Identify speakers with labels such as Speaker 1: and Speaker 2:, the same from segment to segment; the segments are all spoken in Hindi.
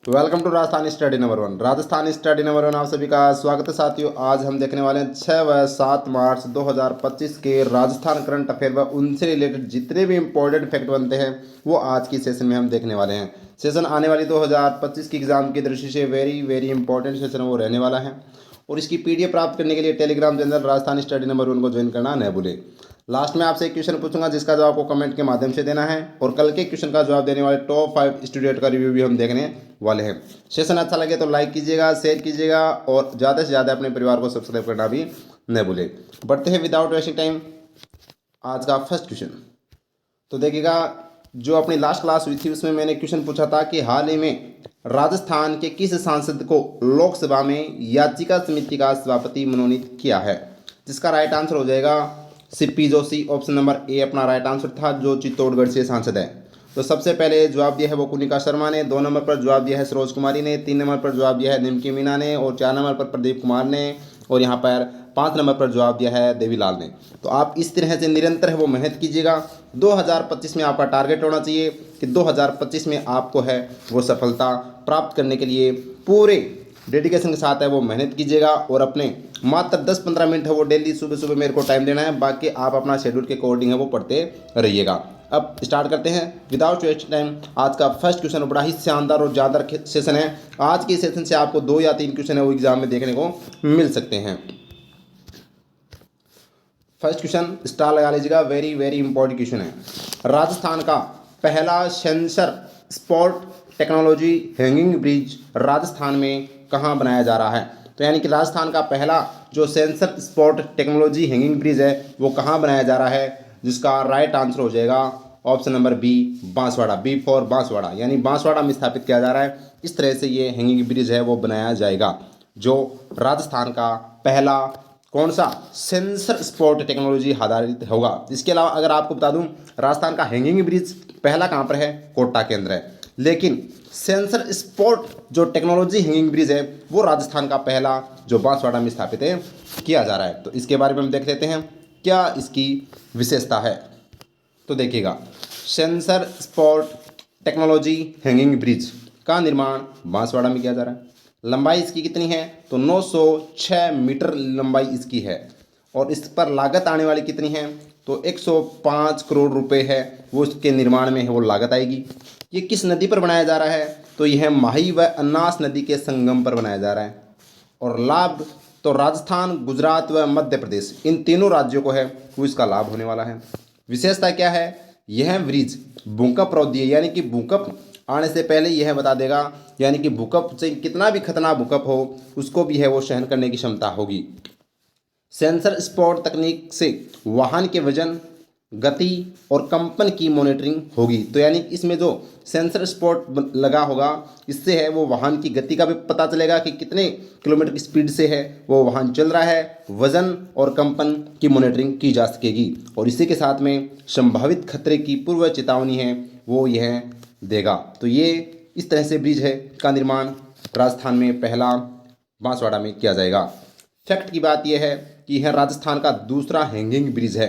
Speaker 1: Welcome to Rajasthan study number 1। Rajasthan study number 1 आप सभी का स्वागत है साथियों। आज हम देखने वाले हैं 6 व 7 मार्च 2025 के राजस्थान करंट अफेयर व उनसे रिलेटेड जितने भी इंपॉर्टेंट फैक्ट बनते हैं वो आज की सेशन में हम देखने वाले हैं। सेशन आने वाली 2025 की एग्जाम की दृष्टि से वेरी इंपॉर्टेंट सेशन वो रहने वाला है और इसकी पीडीएफ प्राप्त करने के लिए Telegram channel Rajasthan study number 1 को ज्वाइन करना न भूलें। लास्ट में आपसे एक क्वेश्चन पूछूंगा जिसका जवाब आपको कमेंट के माध्यम से देना है और कल के क्वेश्चन का जवाब देने वाले टॉप 5 स्टूडेंट का रिव्यू भी हम देखने वाले हैं। सेशन अच्छा लगे तो लाइक कीजिएगा, शेयर कीजिएगा और ज़्यादा से ज़्यादा अपने परिवार को सब्सक्राइब करना भी न भूलें। बढ़ते हैं विदाउट वेस्टिंग टाइम आज का फर्स्ट क्वेश्चन। तो देखिएगा, जो अपनी लास्ट क्लास हुई थी उसमें मैंने क्वेश्चन पूछा था कि हाल ही में राजस्थान के किस सांसद को लोकसभा में याचिका समिति का सभापति मनोनीत किया है, जिसका राइट आंसर हो जाएगा CP Joshi. Option number A अपना राइट आंसर था, जो चित्तौड़गढ़ से सांसद है। तो सबसे पहले जवाब दिया है वो कुनिका शर्मा ने, 2 नंबर पर जवाब दिया है सरोज कुमारी ने, 3 नंबर पर जवाब दिया है निमकी मीना ने और 4 नंबर पर प्रदीप कुमार ने और यहाँ पर 5 नंबर पर जवाब दिया है देवीलाल ने। तो आप इस तरह से निरंतर है वो मेहनत कीजिएगा। 2025 में आपका टारगेट होना चाहिए कि 2025 में आपको है वो सफलता प्राप्त करने के लिए पूरे डेडिकेशन के साथ है वो मेहनत कीजिएगा और अपने मात्र 10-15 मिनट है वो डेली सुबह सुबह मेरे को टाइम देना है। बाकी आप अपना शेड्यूल के अकॉर्डिंग है वो पढ़ते रहिएगा। अब स्टार्ट करते हैं विदाउट वेस्ट टाइम। आज का फर्स्ट क्वेश्चन बड़ा ही शानदार और ज़्यादा सेशन है। आज के सेशन से आपको 2 या 3 क्वेश्चन है वो एग्जाम में देखने को मिल सकते हैं। फर्स्ट क्वेश्चन स्टार लगा लीजिएगा, वेरी इंपॉर्टेंट क्वेश्चन है। राजस्थान का पहला sensor spot technology hanging bridge Rajasthan में कहाँ बनाया जा रहा है? तो यानी कि राजस्थान का पहला जो sensor spot technology hanging bridge है वो कहाँ बनाया जा रहा है, जिसका राइट आंसर हो जाएगा option number B Banswara. B for Banswara, यानी बांसवाड़ा में स्थापित किया जा रहा है। इस तरह से ये हैंगिंग ब्रिज है वो बनाया जाएगा, जो राजस्थान का पहला कौन सा सेंसर स्पॉट टेक्नोलॉजी आधारित होगा। इसके अलावा अगर आपको बता दूं, राजस्थान का हैंगिंग ब्रिज पहला कहाँ पर है, कोटा के अंदर है, लेकिन सेंसर स्पॉट जो टेक्नोलॉजी हैंगिंग ब्रिज है वो राजस्थान का पहला जो बांसवाड़ा में स्थापित है किया जा रहा है। तो इसके बारे में हम देख लेते हैं क्या इसकी विशेषता है। तो देखिएगा, sensor spot technology hanging bridge का निर्माण बांसवाड़ा में किया जा रहा है। लंबाई इसकी कितनी है, तो 906 मीटर लंबाई इसकी है और इस पर लागत आने वाली कितनी है, तो 105 करोड़ रुपए है वो इसके निर्माण में है वो लागत आएगी। ये किस नदी पर बनाया जा रहा है, तो यह माही व अन्नास नदी के संगम पर बनाया जा रहा है और लाभ तो राजस्थान, गुजरात व मध्य प्रदेश इन तीनों राज्यों को है वो इसका लाभ होने वाला है। विशेषता क्या है, यह ब्रिज भूकंप रोधी है, यानी कि भूकंप आने से पहले यह बता देगा, यानी कि भूकंप से कितना भी खतरनाक भूकंप हो उसको भी है वो सहन करने की क्षमता होगी। सेंसर स्पॉट तकनीक से वाहन के वजन, गति और कंपन की मॉनिटरिंग होगी। तो यानी इसमें जो सेंसर स्पॉट लगा होगा इससे है वो वाहन की गति का भी पता चलेगा कि कितने किलोमीटर की स्पीड से है वो वाहन चल रहा है, वजन और कंपन की मॉनिटरिंग की जा सकेगी और इसी के साथ में संभावित खतरे की पूर्व चेतावनी है वो यह देगा। तो ये इस तरह से ब्रिज है का निर्माण राजस्थान में पहला बांसवाड़ा में किया जाएगा। फैक्ट की बात यह है कि यह राजस्थान का दूसरा हैंगिंग ब्रिज है,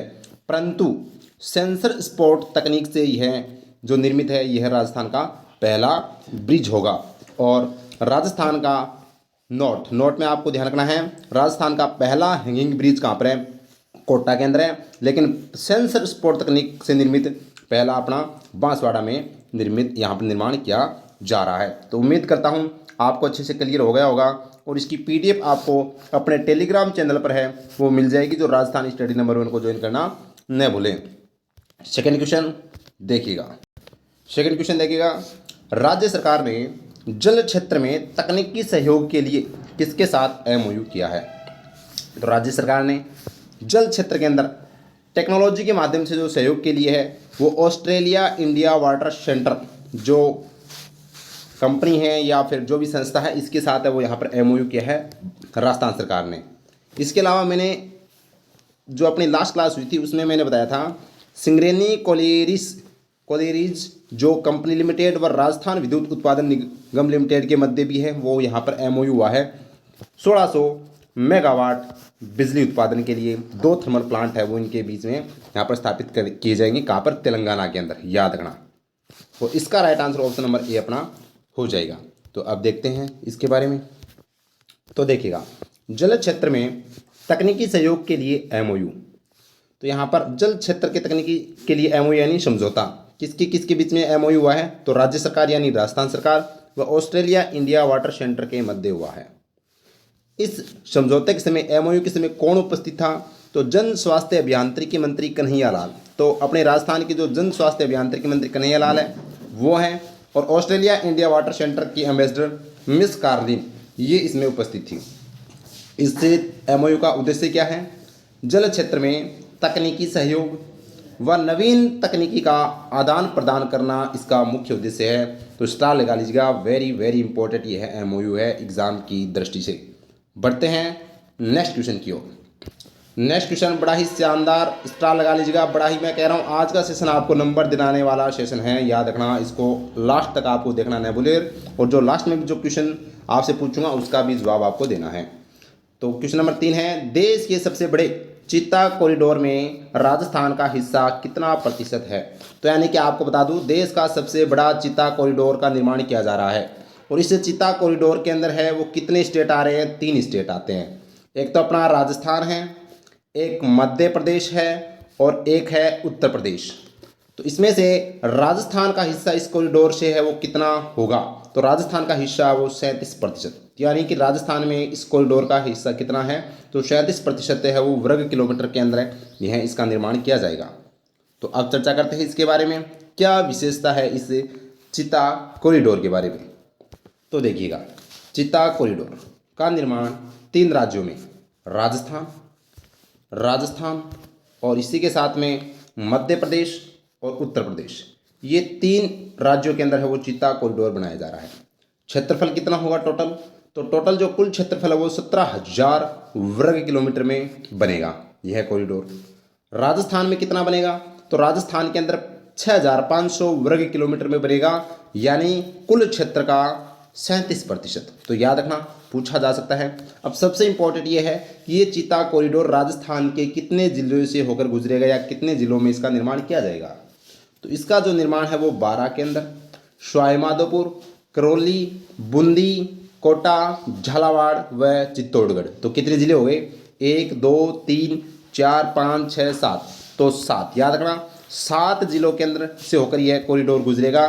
Speaker 1: परंतु सेंसर स्पॉट तकनीक से यह जो निर्मित है यह राजस्थान का पहला ब्रिज होगा। और राजस्थान का नोट में आपको ध्यान रखना है, राजस्थान का पहला हैंगिंग ब्रिज कहाँ पर है, कोटा के अंदर है, लेकिन सेंसर स्पॉट तकनीक से निर्मित पहला अपना बांसवाड़ा में निर्मित यहाँ पर निर्माण किया जा रहा है। तो उम्मीद करता हूँ आपको अच्छे से क्लियर हो गया होगा और इसकी पीडीएफ आपको अपने टेलीग्राम चैनल पर है वो मिल जाएगी, जो राजस्थान स्टडी नंबर 1 को ज्वाइन करना न भूलें। सेकंड क्वेश्चन देखिएगा, राज्य सरकार ने जल क्षेत्र में तकनीकी सहयोग के लिए किसके साथ एमओयू किया है? तो राज्य सरकार ने जल क्षेत्र के अंदर टेक्नोलॉजी के माध्यम से जो सहयोग के लिए है वो ऑस्ट्रेलिया इंडिया वाटर सेंटर जो कंपनी है या फिर जो भी संस्था है इसके साथ है वो यहाँ पर एमओयू किया है राजस्थान सरकार ने। इसके अलावा मैंने जो अपनी लास्ट क्लास हुई थी उसमें मैंने बताया था सिंगरेनी कोलेरीज जो कंपनी लिमिटेड व राजस्थान विद्युत उत्पादन निगम लिमिटेड के मध्य भी है वो यहाँ पर एमओयू हुआ है। 1600 मेगावाट बिजली उत्पादन के लिए 2 थर्मल प्लांट है वो इनके बीच में यहाँ पर स्थापित किए जाएंगे। कहाँ पर, तेलंगाना के अंदर, याद रखना। तो इसका right answer option number A अपना हो जाएगा। तो अब देखते हैं इसके बारे में। तो देखिएगा, जल क्षेत्र में तकनीकी सहयोग के लिए एमओयू। तो यहाँ पर जल क्षेत्र के तकनीकी के लिए एमओयू यानी समझौता किसके बीच में एमओयू हुआ है? तो राज्य सरकार यानी राजस्थान सरकार व ऑस्ट्रेलिया इंडिया वाटर सेंटर के मध्य हुआ है। इस समझौते के समय, एमओयू के समय कौन उपस्थित था? तो जन स्वास्थ्य अभियांत्रिकी मंत्री कन्हैया लाल। तो अपने राजस्थान के जो जन स्वास्थ्य अभियांत्रिकी मंत्री कन्हैया लाल है वो हैं, और ऑस्ट्रेलिया इंडिया वाटर सेंटर की एम्बेसडर मिस कार्लिन, ये इसमें उपस्थित थी। इससे एमओयू का उद्देश्य क्या है? जल क्षेत्र में तकनीकी सहयोग व नवीन तकनीकी का आदान प्रदान करना इसका मुख्य उद्देश्य है। तो स्टार लगा लीजिएगा, वेरी वेरी इंपॉर्टेंट ये है एमओयू है एग्जाम की दृष्टि से। बढ़ते हैं नेक्स्ट क्वेश्चन की ओर। नेक्स्ट क्वेश्चन बड़ा ही शानदार, स्टार लगा लीजिएगा, बड़ा ही, मैं कह रहा हूँ आज का सेशन आपको नंबर दिलाने वाला सेशन है, याद रखना, इसको लास्ट तक आपको देखना न भूलिए। और जो लास्ट में जो क्वेश्चन आपसे पूछूंगा उसका भी जवाब आपको देना है। तो क्वेश्चन नंबर 3 है, देश के सबसे बड़े चित्ता कॉरिडोर में राजस्थान का हिस्सा कितना प्रतिशत है? तो यानी कि आपको बता दूं, देश का सबसे बड़ा चित्ता कॉरिडोर का निर्माण किया जा रहा है, और इस चित्ता कॉरिडोर के अंदर है वो कितने स्टेट आ रहे हैं? 3 स्टेट आते हैं। एक तो अपना राजस्थान है, एक मध्य प्रदेश है, और एक है उत्तर प्रदेश। तो इसमें से राजस्थान का हिस्सा इस कॉरिडोर से है वो कितना होगा? तो राजस्थान का हिस्सा वो 37%, यानी कि राजस्थान में इस कॉरिडोर का हिस्सा कितना है? तो 37% है वो वर्ग किलोमीटर के अंदर है, यह इसका निर्माण किया जाएगा। तो अब चर्चा करते हैं इसके बारे में, क्या विशेषता है इस चित्ता कॉरिडोर के बारे में। तो देखिएगा, चित्ता कॉरिडोर का निर्माण 3 राज्यों में, राजस्थान और इसी के साथ में मध्य प्रदेश और उत्तर प्रदेश, ये 3 राज्यों के अंदर है वो चित्ता कॉरिडोर बनाया जा रहा है। क्षेत्रफल कितना होगा टोटल? तो टोटल जो कुल क्षेत्रफल है वो 17,000 वर्ग किलोमीटर में बनेगा यह कॉरिडोर। राजस्थान में कितना बनेगा? तो राजस्थान के अंदर 6,500 वर्ग किलोमीटर में बनेगा, यानी कुल क्षेत्र का 37%। तो याद रखना, पूछा जा सकता है। अब सबसे इंपॉर्टेंट ये है कि ये चित्ता कॉरिडोर राजस्थान के कितने जिलों से होकर गुजरेगा या कितने जिलों में इसका निर्माण किया जाएगा? तो इसका जो निर्माण है वो 12 के अंदर, सवाईमाधोपुर, करौली, बूंदी, कोटा, झालावाड़ व चित्तौड़गढ़। तो कितने जिले हो गए? 1 2 3 4 5 6 7, तो 7। याद रखना, 7 जिलों के अंदर से होकर यह कॉरिडोर गुजरेगा।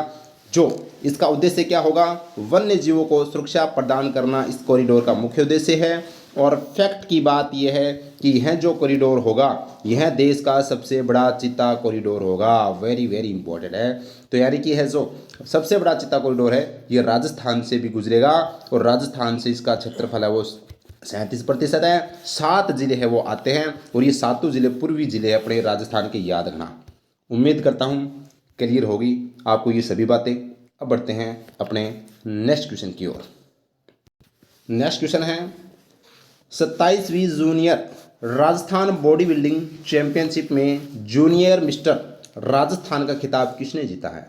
Speaker 1: जो इसका उद्देश्य क्या होगा? वन्य जीवों को सुरक्षा प्रदान करना इस कॉरिडोर का मुख्य उद्देश्य है। और फैक्ट की बात यह है कि यह जो कॉरिडोर होगा यह देश का सबसे बड़ा चित्ता कॉरिडोर होगा, वेरी वेरी इंपॉर्टेंट है। तो यानी कि यह जो सबसे बड़ा चित्ता कॉरिडोर है ये राजस्थान से भी गुजरेगा, और राजस्थान से इसका क्षेत्रफल है वो 37% है। 7 जिले हैं वो आते हैं, और ये 7 जिले पूर्वी जिले हैं अपने राजस्थान के, याद रखना। उम्मीद करता हूँ क्लियर होगी आपको ये सभी बातें। अब बढ़ते हैं अपने नेक्स्ट क्वेश्चन की ओर। नेक्स्ट क्वेश्चन है, 27वीं junior Rajasthan body building championship में जूनियर मिस्टर राजस्थान का खिताब किसने जीता है?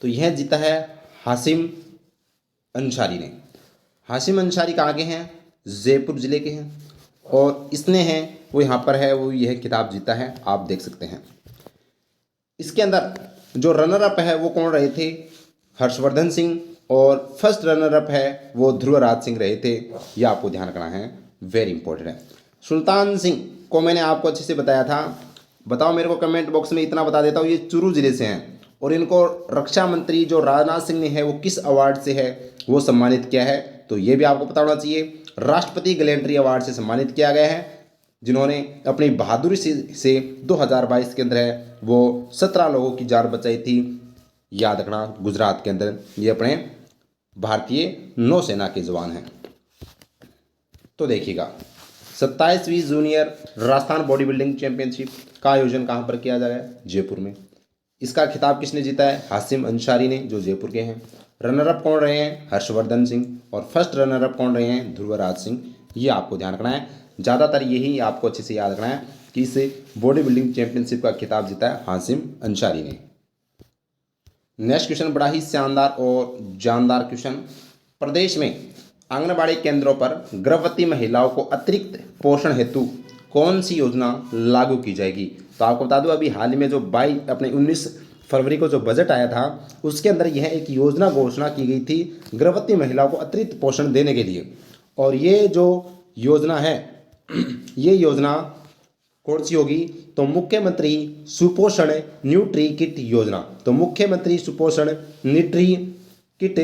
Speaker 1: तो यह जीता है हाशिम अंसारी ने। हाशिम अंसारी कहाँ के हैं? जयपुर ज़िले के हैं, और इसने है वो यहाँ पर है वो यह खिताब जीता है, आप देख सकते हैं। इसके अंदर जो रनर अप है वो कौन रहे थे? हर्षवर्धन सिंह, और फर्स्ट रनर अप है वो ध्रुवराज सिंह रहे थे, ये आपको ध्यान रखना है, वेरी इंपॉर्टेंट है। सुल्तान सिंह को मैंने आपको अच्छे से बताया था, बताओ मेरे को कमेंट बॉक्स में, इतना बता देता हूँ, ये चूरू जिले से हैं, और इनको रक्षा मंत्री जो राजनाथ सिंह ने है वो किस अवार्ड से है वो सम्मानित किया है? तो ये भी आपको पता होना चाहिए, राष्ट्रपति गैलेंट्री अवार्ड से सम्मानित किया गया है, जिन्होंने अपनी बहादुरी से 2022 के अंदर है वो 17 लोगों की जान बचाई थी, याद रखना, गुजरात के अंदर। ये अपने भारतीय नौसेना के जवान हैं। तो देखिएगा, 27वीं junior Rajasthan body building championship का आयोजन कहाँ पर किया जा रहा है? जयपुर में। इसका खिताब किसने जीता है? हाशिम अंसारी ने, जो जयपुर के हैं। रनर अप कौन रहे हैं? हर्षवर्धन सिंह, और फर्स्ट रनर अप कौन रहे हैं? ध्रुवराज सिंह। ये आपको ध्यान रखना है, ज़्यादातर यही आपको अच्छे से याद रखना है कि इस बॉडी बिल्डिंग चैंपियनशिप का खिताब जीता है हाशिम अंसारी ने। नेक्स्ट क्वेश्चन बड़ा ही शानदार और जानदार क्वेश्चन, प्रदेश में आंगनबाड़ी केंद्रों पर गर्भवती महिलाओं को अतिरिक्त पोषण हेतु कौन सी योजना लागू की जाएगी? तो आपको बता दूं, अभी हाल ही में जो 19 फरवरी को जो बजट आया था उसके अंदर यह एक योजना घोषणा की गई थी गर्भवती महिलाओं को अतिरिक्त पोषण देने के लिए। और ये जो योजना है ये योजना कौन सी होगी? तो मुख्यमंत्री सुपोषण न्यूट्री किट योजना। तो मुख्यमंत्री सुपोषण न्यूट्री किट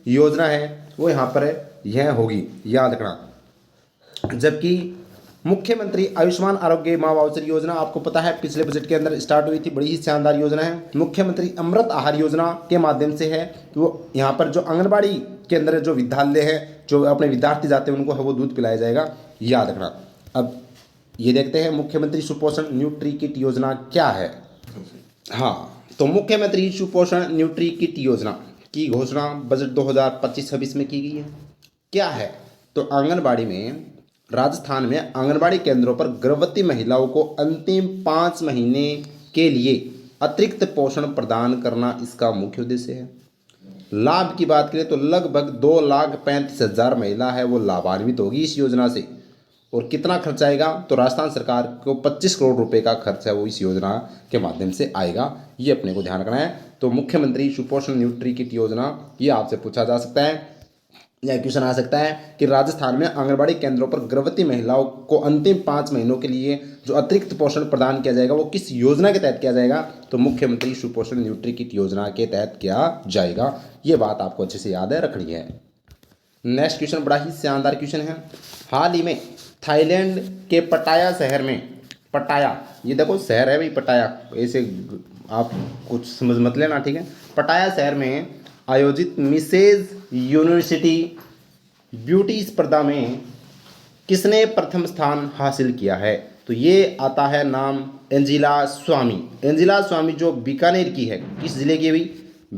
Speaker 1: योजना है वो यहाँ पर यह होगी, याद रखना। जबकि मुख्यमंत्री आयुष्मान आरोग्य माँ वाउचर योजना आपको पता है पिछले बजट के अंदर स्टार्ट हुई थी, बड़ी ही शानदार योजना है। मुख्यमंत्री अमृत आहार योजना के माध्यम से है, तो यहाँ पर जो आंगनबाड़ी के अंदर जो विद्यालय है, जो अपने विद्यार्थी जाते हैं उनको है वो दूध पिलाया जाएगा, याद रखना। अब ये देखते हैं मुख्यमंत्री सुपोषण न्यूट्री किट योजना क्या है। हाँ, तो मुख्यमंत्री सुपोषण न्यूट्री किट योजना की घोषणा बजट 2025-26 में की गई है। क्या है? तो आंगनबाड़ी में, राजस्थान में आंगनबाड़ी केंद्रों पर गर्भवती महिलाओं को अंतिम 5 महीने के लिए अतिरिक्त पोषण प्रदान करना इसका मुख्य उद्देश्य है। लाभ की बात करें तो लगभग 2,35,000 महिला है वो लाभान्वित होगी इस योजना से। और कितना खर्च आएगा? तो राजस्थान सरकार को 25 करोड़ रुपए का खर्च है वो इस योजना के माध्यम से आएगा, ये अपने को ध्यान रखना है। तो मुख्यमंत्री सुपोषण न्यूट्री किट योजना, ये आपसे पूछा जा सकता है या क्वेश्चन आ सकता है कि राजस्थान में आंगनबाड़ी केंद्रों पर गर्भवती महिलाओं को अंतिम 5 महीनों के लिए जो अतिरिक्त पोषण प्रदान किया जाएगा वो किस योजना के तहत किया जाएगा? तो मुख्यमंत्री सुपोषण न्यूट्री किट योजना के तहत किया जाएगा। ये बात आपको अच्छे से याद है रखनी है। नेक्स्ट क्वेश्चन बड़ा ही शानदार क्वेश्चन है। हाल ही में थाईलैंड के पटाया शहर में, पटाया ये देखो शहर है भाई पटाया, ऐसे आप कुछ समझ मत लेना, ठीक है। पटाया शहर में आयोजित मिसेज यूनिवर्सिटी ब्यूटी स्पर्धा में किसने प्रथम स्थान हासिल किया है? तो ये आता है नाम एंजिला स्वामी। एंजिला स्वामी जो बीकानेर की है, किस जिले की है भाई?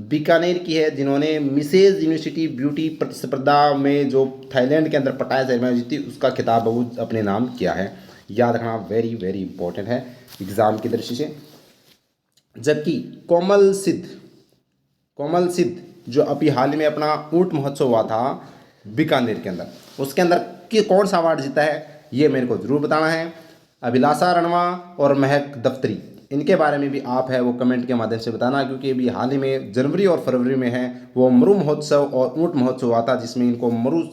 Speaker 1: बीकानेर की है, जिन्होंने मिसेज यूनिवर्सिटी ब्यूटी प्रतिस्पर्धा में जो थाईलैंड के अंदर पटाया शहर में आयोजित थी उसका खिताब वो अपने नाम किया है, याद रखना, वेरी वेरी इंपॉर्टेंट है एग्जाम की दृष्टि से। जबकि कोमल सिद्ध जो अभी हाल ही में अपना ऊंट महोत्सव हुआ था बीकानेर के अंदर, उसके अंदर कौन सा अवार्ड जीता है ये मेरे को जरूर बताना है। अभिलाषा रणवा और महक दफ्तरी, इनके बारे में भी आप है वो कमेंट के माध्यम से बताना, क्योंकि अभी हाल ही में जनवरी और फरवरी में है वो मरु महोत्सव और ऊंट महोत्सव हुआ था, जिसमें इनको मरु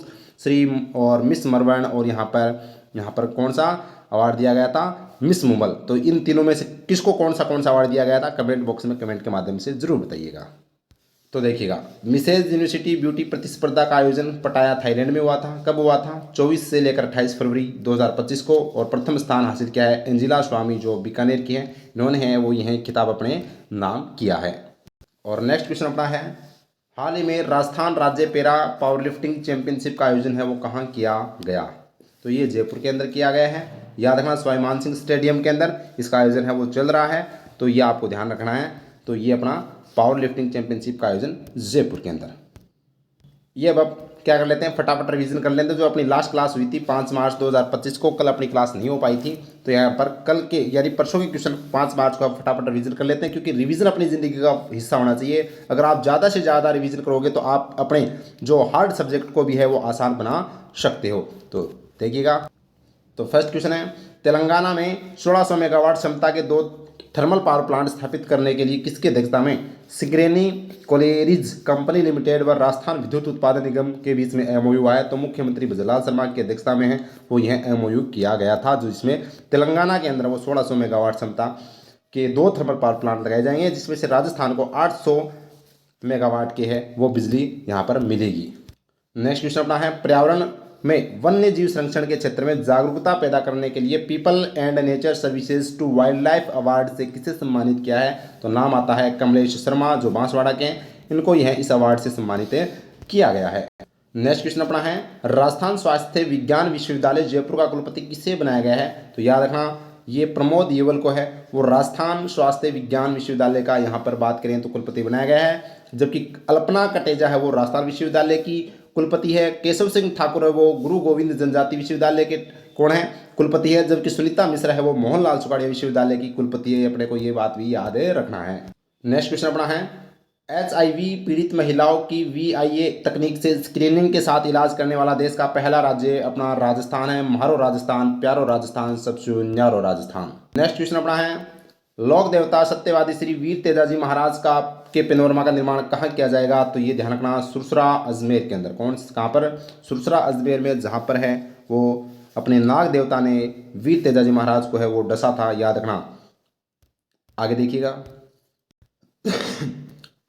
Speaker 1: श्री और मिस मरवण और यहाँ पर कौन सा अवार्ड दिया गया था? मिस मुंबल। तो इन तीनों में से किसको कौन सा अवार्ड दिया गया था? कमेंट बॉक्स में कमेंट के माध्यम से जरूर बताइएगा। तो देखिएगा, मिसेज यूनिवर्सिटी ब्यूटी प्रतिस्पर्धा का आयोजन पटाया थाईलैंड में हुआ था। कब हुआ था? 24 से लेकर 28 फरवरी 2025 को। और प्रथम स्थान हासिल किया है एंजिला स्वामी जो बीकानेर की है, इन्होंने है वो यह खिताब अपने नाम किया है। और नेक्स्ट क्वेश्चन अपना है, हाल ही में राजस्थान राज्य पैरा पावर लिफ्टिंग चैंपियनशिप का आयोजन है वो कहाँ किया गया? तो ये जयपुर के अंदर किया गया है, याद रखना, स्वामी मान सिंह स्टेडियम के अंदर इसका आयोजन है वो चल रहा है, तो ये आपको ध्यान रखना है। तो ये अपना पावर लिफ्टिंग चैंपियनशिप का आयोजन जयपुर के अंदर। ये अब क्या कर लेते हैं, फटाफट रिवीजन कर लेते हैं। जो अपनी लास्ट क्लास हुई थी 5 मार्च 2025 को, कल अपनी क्लास नहीं हो पाई थी, तो यहाँ पर कल के यानी परसों के क्वेश्चन 5 मार्च को आप फटाफट रिवीजन कर लेते हैं, क्योंकि रिवीजन अपनी ज़िंदगी का हिस्सा होना चाहिए। अगर आप ज़्यादा से ज़्यादा रिवीजन करोगे तो आप अपने जो हार्ड सब्जेक्ट को भी है वो आसान बना सकते हो। तो देखिएगा, तो फर्स्ट क्वेश्चन है, तेलंगाना में 1600 मेगावाट क्षमता के 2 थर्मल पावर प्लांट स्थापित करने के लिए किसकी अध्यक्षता में सिंगरेनी कोलेरिज कंपनी लिमिटेड व राजस्थान विद्युत उत्पादन निगम के बीच में एमओयू आया? तो मुख्यमंत्री भजनलाल शर्मा की अध्यक्षता में है वो यह एमओयू किया गया था, जो इसमें तेलंगाना के अंदर वो 1600 मेगावाट क्षमता के 2 थर्मल पावर प्लांट लगाए जाएंगे, जिसमें से राजस्थान को 800 मेगावाट के है वो बिजली यहाँ पर मिलेगी। नेक्स्ट क्वेश्चन अपना है, पर्यावरण में वन्य जीव संरक्षण के क्षेत्र में जागरूकता पैदा करने के लिए people and nature services to wildlife award से किसे सम्मानित किया है? तो नाम आता है कमलेश शर्मा जो बांसवाड़ा के हैं, इनको यह इस अवार्ड से सम्मानित किया गया है। नेक्स्ट क्वेश्चन अपना है, राजस्थान स्वास्थ्य विज्ञान विश्वविद्यालय जयपुर का कुलपति किसे बनाया गया है? तो याद रखना, ये प्रमोद येवल को है वो राजस्थान स्वास्थ्य विज्ञान विश्वविद्यालय का यहाँ पर बात करें तो कुलपति बनाया गया है। जबकि अल्पना कटेजा है वो राजस्थान विश्वविद्यालय की कुलपति है। केशव सिंह ठाकुर है वो गुरु गोविंद जनजाति विश्वविद्यालय के कौन है? कुलपति है। जबकि सुनीता मिश्रा है वो मोहनलाल सुखाड़िया विश्वविद्यालय की कुलपति है। अपने को ये बात भी याद रखना है। नेक्स्ट क्वेश्चन अपना है, एचआईवी पीड़ित महिलाओं की वीआईए तकनीक से स्क्रीनिंग के साथ इलाज करने वाला देश का पहला राज्य अपना राजस्थान है। म्हारो राजस्थान, प्यारो राजस्थान, सबसे न्यारो राजस्थान। नेक्स्ट क्वेश्चन अपना है, लोक देवता सत्यवादी श्री वीर तेजाजी महाराज का के पेनोरमा का निर्माण कहाँ किया जाएगा? तो ये ध्यान रखना, सुरसरा अजमेर के अंदर। कहाँ पर? सुरसरा अजमेर में, जहाँ पर है वो अपने नाग देवता ने वीर तेजाजी महाराज को है वो डसा था, याद रखना। आगे देखिएगा।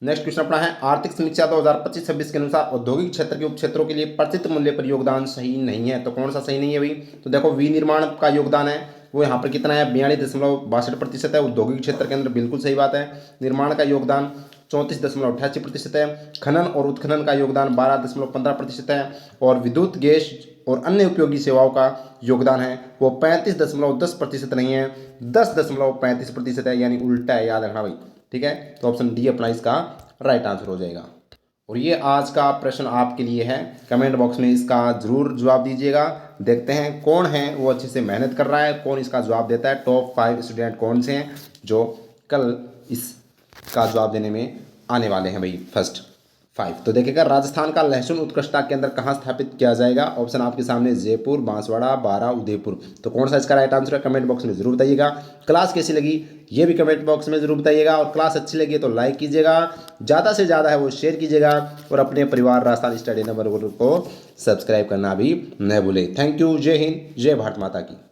Speaker 1: नेक्स्ट क्वेश्चन अपना है, आर्थिक समीक्षा 2025-26 के अनुसार औद्योगिक क्षेत्र के उपक्षेत्रों के लिए प्रचित मूल्य पर योगदान सही नहीं है। तो कौन सा सही नहीं है भाई? तो देखो, विनिर्माण का योगदान है वो यहाँ पर कितना है? 42.62% है। औद्योगिक क्षेत्र के अंदर बिल्कुल सही बात है। निर्माण का योगदान 34.88% है। खनन और उत्खनन का योगदान 12.15% है। और विद्युत, गैस और अन्य उपयोगी सेवाओं का योगदान है वो 35.10% नहीं है, 10.35% है, यानी उल्टा है, याद रखना भाई। ठीक है, तो ऑप्शन डी अपना इसका राइट आंसर हो जाएगा। और ये आज का प्रश्न आपके लिए है, कमेंट बॉक्स में इसका जरूर जवाब दीजिएगा। देखते हैं कौन है वो अच्छे से मेहनत कर रहा है, कौन इसका जवाब देता है। टॉप 5 स्टूडेंट कौन से हैं जो कल इसका जवाब देने में आने वाले हैं भाई, फर्स्ट 5। तो देखिएगा, राजस्थान का लहसुन उत्कृष्टता केंद्र कहाँ स्थापित किया जाएगा? ऑप्शन आपके सामने जयपुर, बांसवाड़ा, बारा, उदयपुर। तो कौन सा इसका राइट आंसर है? कमेंट बॉक्स में जरूर बताइएगा। क्लास कैसी लगी ये भी कमेंट बॉक्स में जरूर बताइएगा। और क्लास अच्छी लगी तो लाइक कीजिएगा, ज़्यादा से ज़्यादा है वो शेयर कीजिएगा, और अपने परिवार राजस्थान स्टडी नंबर को सब्सक्राइब करना भी न भूलें। Thank you. जय हिंद, जय भारत माता की।